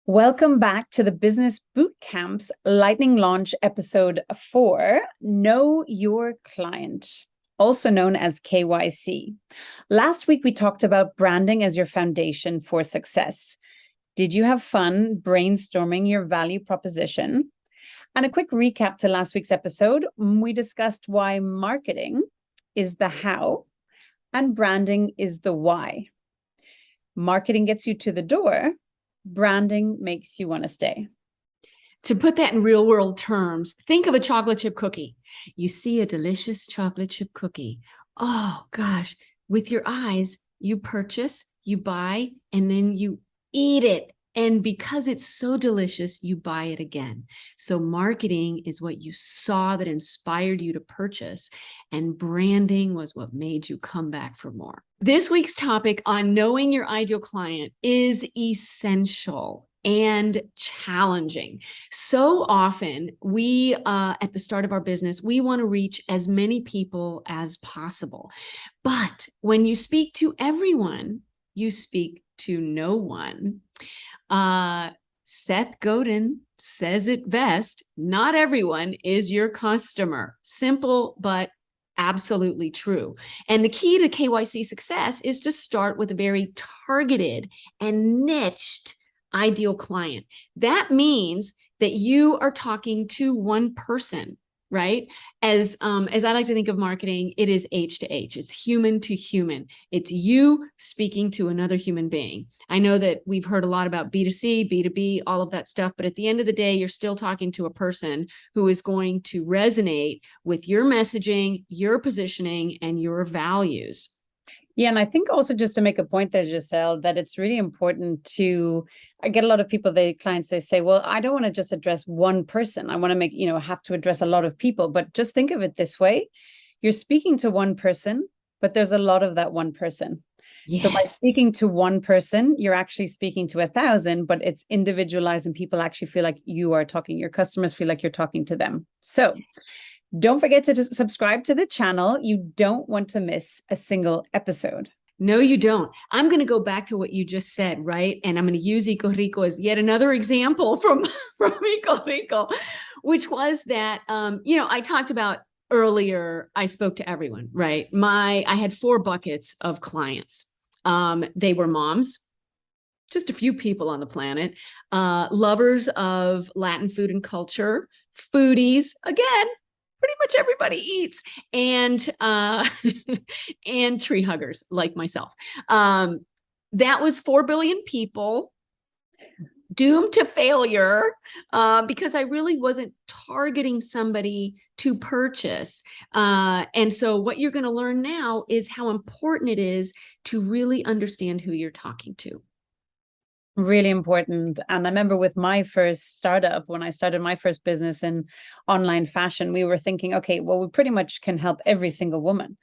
Welcome back to the Business Bootcamp's Lightning Launch episode 4, Know Your Client, also known as KYC. Last week, we talked about branding as your foundation for success. Did you have fun brainstorming your value proposition? And a quick recap to last week's episode, we discussed why marketing is the how and branding is the why. Marketing gets you to the door. Branding makes you want to stay. To put that in real world terms, think of a chocolate chip cookie. You see a delicious chocolate chip cookie. Oh gosh, with your eyes, you purchase, you buy, and then you eat it. And because it's so delicious, you buy it again. So marketing is what you saw that inspired you to purchase, and branding was what made you come back for more. This week's topic on knowing your ideal client is essential and challenging. So often we, at the start of our business, we want to reach as many people as possible. But when you speak to everyone, you speak to no one. Seth Godin says it best, not everyone is your customer. Simple, but absolutely true. And the key to KYC success is to start with a very targeted and niched ideal client. That means that you are talking to one person, right? As I like to think of marketing, it is H to H. It's human to human. It's you speaking to another human being. I know that we've heard a lot about B2C, B2B, all of that stuff, but at the end of the day, you're still talking to a person who is going to resonate with your messaging, your positioning, and your values. Yeah, and I think also just to make a point there, Giselle, that it's really important I get a lot of people, clients, they say, well, I don't want to just address one person. I want to have to address a lot of people. But just think of it this way. You're speaking to one person, but there's a lot of that one person. Yes. So by speaking to one person, you're actually speaking to 1,000, but it's individualized and people actually feel like you are talking. Your customers feel like you're talking to them. So don't forget to subscribe to the channel. You don't want to miss a single episode. No, you don't. I'm going to go back to what you just said, right? And I'm going to use Eco Rico as yet another example from Eco Rico, which was that, I talked about earlier, I spoke to everyone, right? I had 4 buckets of clients. They were moms, just a few people on the planet, lovers of Latin food and culture, foodies, again, pretty much everybody eats, and and tree huggers like myself. That was 4 billion people doomed to failure because I really wasn't targeting somebody to purchase. And so what you're going to learn now is how important it is to really understand who you're talking to. Really important. And I remember with my first startup, when I started my first business in online fashion, we were thinking, okay, well, we pretty much can help every single woman.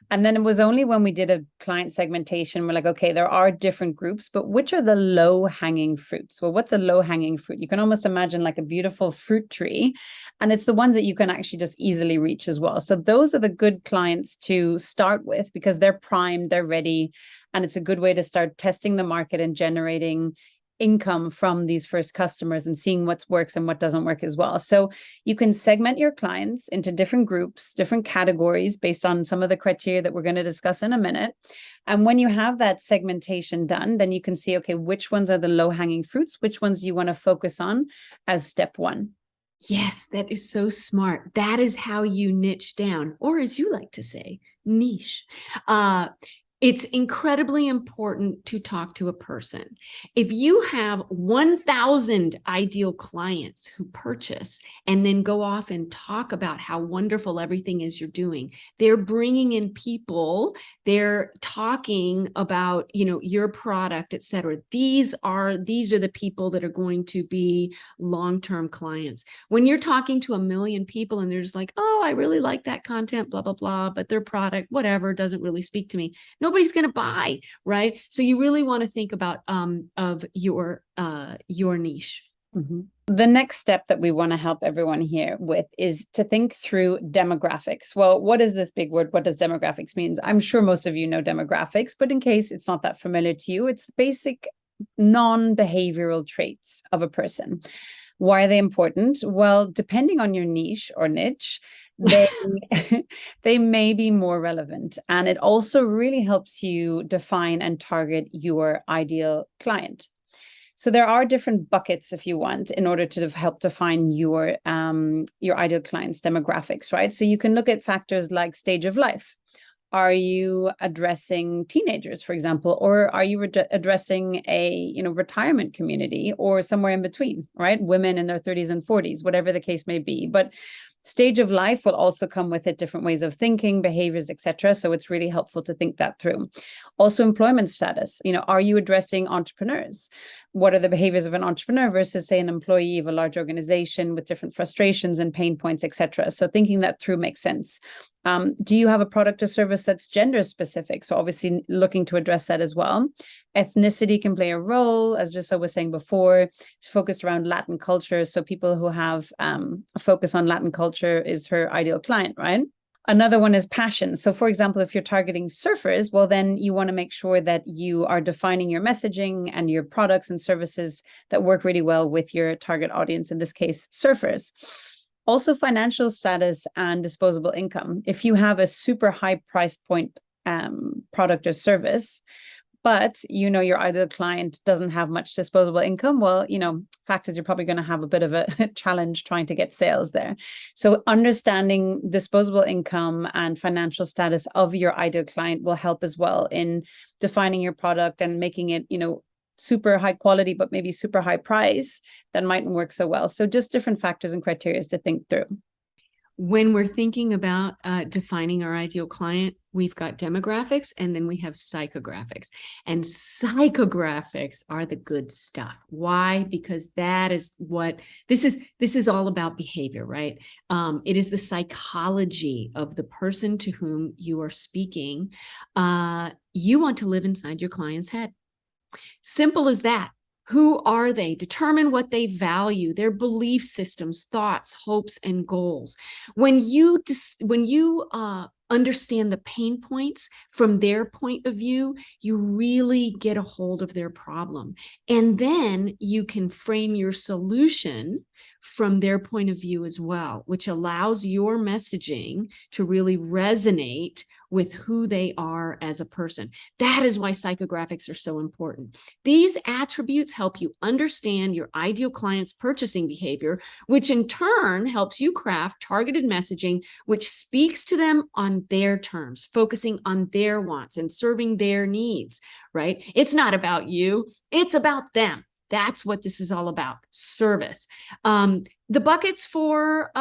And then it was only when we did a client segmentation, we're like, okay, there are different groups, but which are the low-hanging fruits? Well, what's a low-hanging fruit? You can almost imagine like a beautiful fruit tree, and it's the ones that you can actually just easily reach as well. So those are the good clients to start with because they're primed, they're ready, and it's a good way to start testing the market and generating income from these first customers and seeing what works and what doesn't work as well. So you can segment your clients into different groups, different categories based on some of the criteria that we're going to discuss in a minute. And when you have that segmentation done, then you can see, okay, which ones are the low-hanging fruits, which ones do you want to focus on as step 1. Yes, that is so smart. That is how you niche down, or as you like to say, niche. It's incredibly important to talk to a person. If you have 1,000 ideal clients who purchase and then go off and talk about how wonderful everything is you're doing, they're bringing in people, they're talking about, your product, et cetera. These are the people that are going to be long-term clients. When you're talking to 1 million people and they're just like, oh, I really like that content, blah, blah, blah, but their product, whatever, doesn't really speak to me. Nobody's going to buy, right? So you really want to think about of your niche. Mm-hmm. The next step that we want to help everyone here with is to think through demographics. Well, what is this big word? What does demographics mean? I'm sure most of you know demographics, but in case it's not that familiar to you, it's the basic non-behavioral traits of a person. Why are they important? Well, depending on your niche or niche, they they may be more relevant. And it also really helps you define and target your ideal client. So there are different buckets, if you want, in order to help define your ideal client's demographics, right? So you can look at factors like stage of life. Are you addressing teenagers, for example, or are you addressing a retirement community or somewhere in between, right? Women in their 30s and 40s, whatever the case may be. But stage of life will also come with it different ways of thinking, behaviors, etc. So it's really helpful to think that through. Also, employment status. Are you addressing entrepreneurs? What are the behaviors of an entrepreneur versus, say, an employee of a large organization with different frustrations and pain points, etc. So thinking that through makes sense. Do you have a product or service that's gender specific? So obviously looking to address that as well. Ethnicity can play a role, as Giselle was saying before, focused around Latin culture. So people who have a focus on Latin culture is her ideal client, right? Another one is passion. So for example, if you're targeting surfers, well, then you want to make sure that you are defining your messaging and your products and services that work really well with your target audience, in this case, surfers. Also, financial status and disposable income. If you have a super high price point product or service, but your ideal client doesn't have much disposable income, well, fact is you're probably going to have a bit of a challenge trying to get sales there. So understanding disposable income and financial status of your ideal client will help as well in defining your product and making it, super high quality, but maybe super high price that mightn't work so well. So just different factors and criteria to think through. When we're thinking about defining our ideal client, we've got demographics and then we have psychographics. And psychographics are the good stuff. Why? Because that is what this is all about behavior, right? It is the psychology of the person to whom you are speaking. You want to live inside your client's head. Simple as that. Who are they? Determine what they value, their belief systems, thoughts, hopes, and goals. When you understand the pain points from their point of view, you really get a hold of their problem. And then you can frame your solution from their point of view as well, which allows your messaging to really resonate with who they are as a person. That is why psychographics are so important. These attributes help you understand your ideal client's purchasing behavior, which in turn helps you craft targeted messaging, which speaks to them on their terms, focusing on their wants and serving their needs, right? It's not about you, it's about them. That's what this is all about, service. The buckets for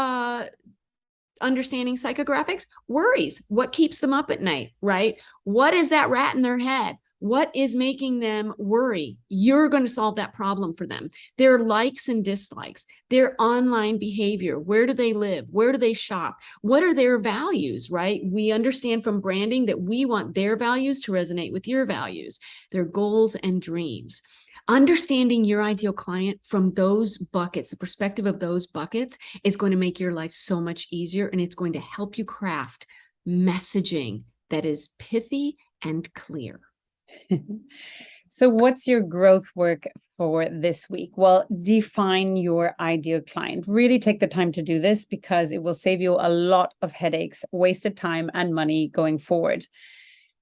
understanding psychographics, worries. What keeps them up at night, right? What is that rat in their head? What is making them worry? You're going to solve that problem for them. Their likes and dislikes, their online behavior. Where do they live? Where do they shop? What are their values, right? We understand from branding that we want their values to resonate with your values, their goals and dreams. Understanding your ideal client from those buckets, the perspective of those buckets, is going to make your life so much easier, and it's going to help you craft messaging that is pithy and clear. So what's your growth work for this week? Well, define your ideal client. Really take the time to do this because it will save you a lot of headaches, wasted time, and money going forward.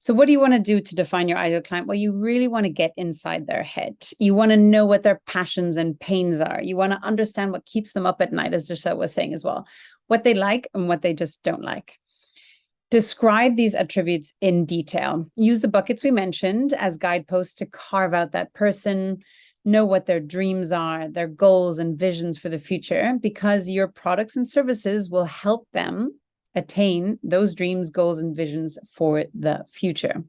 So what do you want to do to define your ideal client? Well, you really want to get inside their head. You want to know what their passions and pains are. You want to understand what keeps them up at night, as Giselle was saying as well, what they like and what they just don't like. Describe these attributes in detail. Use the buckets we mentioned as guideposts to carve out that person, know what their dreams are, their goals and visions for the future, because your products and services will help them attain those dreams, goals, and visions for the future.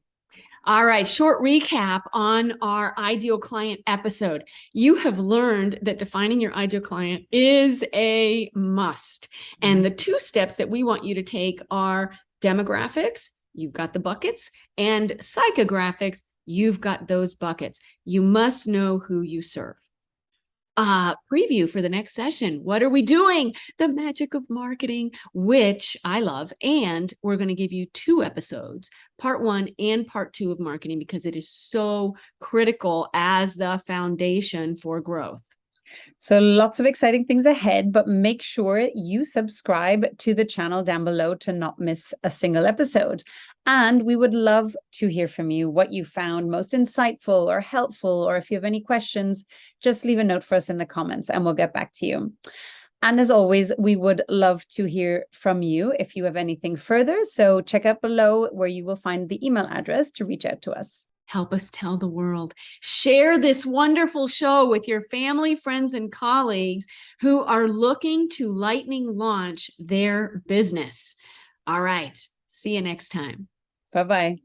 All right, short recap on our ideal client episode. You have learned that defining your ideal client is a must. And the 2 steps that we want you to take are demographics, you've got the buckets, and psychographics, you've got those buckets. You must know who you serve. preview for the next session. What are we doing? The magic of marketing, which I love. And we're going to give you 2 episodes, part 1 and part 2 of marketing, because it is so critical as the foundation for growth. So lots of exciting things ahead, but make sure you subscribe to the channel down below to not miss a single episode. And we would love to hear from you, what you found most insightful or helpful, or if you have any questions, just leave a note for us in the comments and we'll get back to you. And as always, we would love to hear from you if you have anything further. So check out below where you will find the email address to reach out to us. Help us tell the world. Share this wonderful show with your family, friends, and colleagues who are looking to lightning launch their business. All right. See you next time. Bye-bye.